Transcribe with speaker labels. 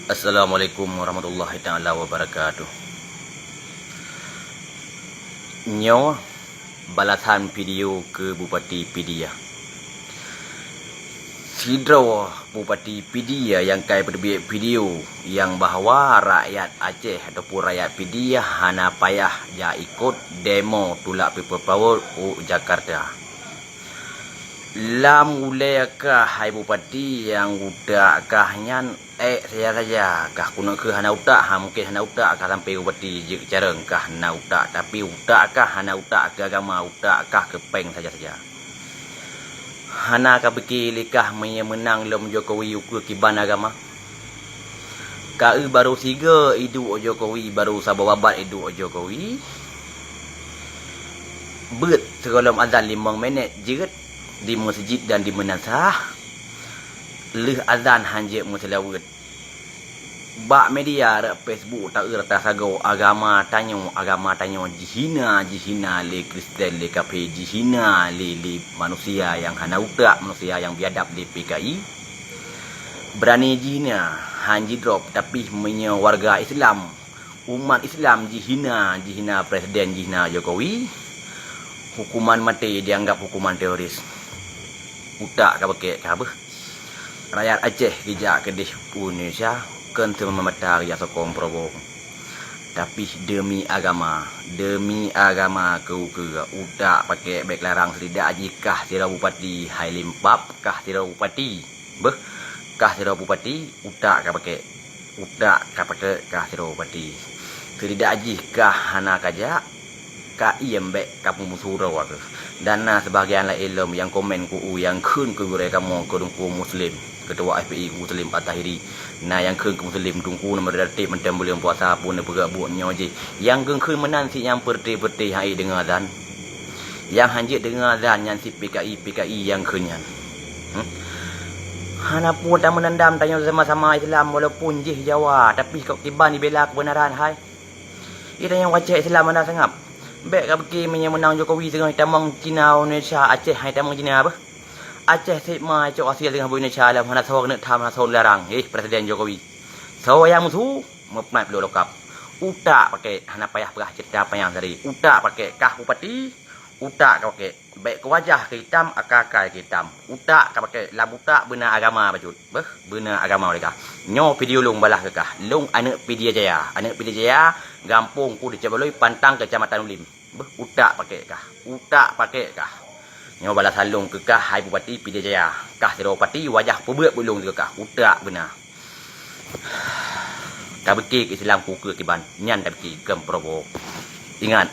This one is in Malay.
Speaker 1: Assalamualaikum warahmatullahi taala wabarakatuh. Nyo balasan video ke Bupati Pidia. Sidro Bupati Pidia yang kai berbiak video yang bahawa rakyat Aceh ataupun rakyat Pidia hana payah ja ikut demo tulak people power Jakarta. Lam ulekah hai Bupati yang udak kah nyan saya saja kah kuna ke hana utak mungkin hana utak kah sampai Bupati je careng kah hana utak tapi utak kah hana utak ke agama utak kah ke peng saja hana kah fikir likah menang lom Jokowi ukur kiban agama kau baru siga hidup Jokowi baru sababat hidup Jokowi bet sekolom azan 5 minit jerit di masjid dan di menasah leh azan hanjek musalawat bak media re Facebook tak rata sago agama tanyo jihina le Kristen le kafir jihina le manusia yang hana utak manusia yang biadab di PKI berani jihina hanji drop tapi menye warga Islam umat Islam jihina presiden jihina Jokowi hukuman mati dianggap hukuman teroris utak ka pakai ka apa rakyat Aceh kijak kedih Indonesia kan memata ya sokong probo tapi demi agama ke utak pakai beg larang selidak jikah sira Bupati hai limpap kah sira Bupati kah sira Bupati utak ka pakai kah sira Bupati selidak jikah hana kajak ka iembek kampung surau ke dan sebahagian lain ilmu yang komen ku yang kun ke gure kamu ke dungku muslim ketua FPI muslim Patahiri yang kun ke muslim dungku nama datik mentem boleh puasa pun bergerak buatnya je yang kun menanti yang perti hai dengan azan yang hanjit dengan azan yang si PKI yang kunyan hana pun tak menendam tanya sama-sama Islam walaupun jih Jawa tapi kau tiba ni bela kebenaran hai ida yang wajah Islam mana sangap baik kau pergi menang Jokowi tengah tamang Cina Indonesia Aceh hai tamang Cina apa Aceh sema cok Asia tengah Indonesia dalam hana sawak nak tham hana sawak larang presiden Jokowi sawak yang musuh memat belum lokap utak pakai hana payah perah cerita payang tadi utak pakai kah Bupati utak kau pakai baik ke wajah ke hitam akal ke hitam utak kau pakai labutak benar agama bajut benar agama mereka nyo video long balah ke kah long anak Pidia Jaya gampung ku di Cabaloi Pantang Kecamatan Ulim utak pakai kah nyo balas salung ke kah hai Bupati Pidia Jaya kah sira Bupati wajah pebeuk belung ke kah utak benar ka bekik Islam ku ke kiban nyan tak bekik kem probo ingat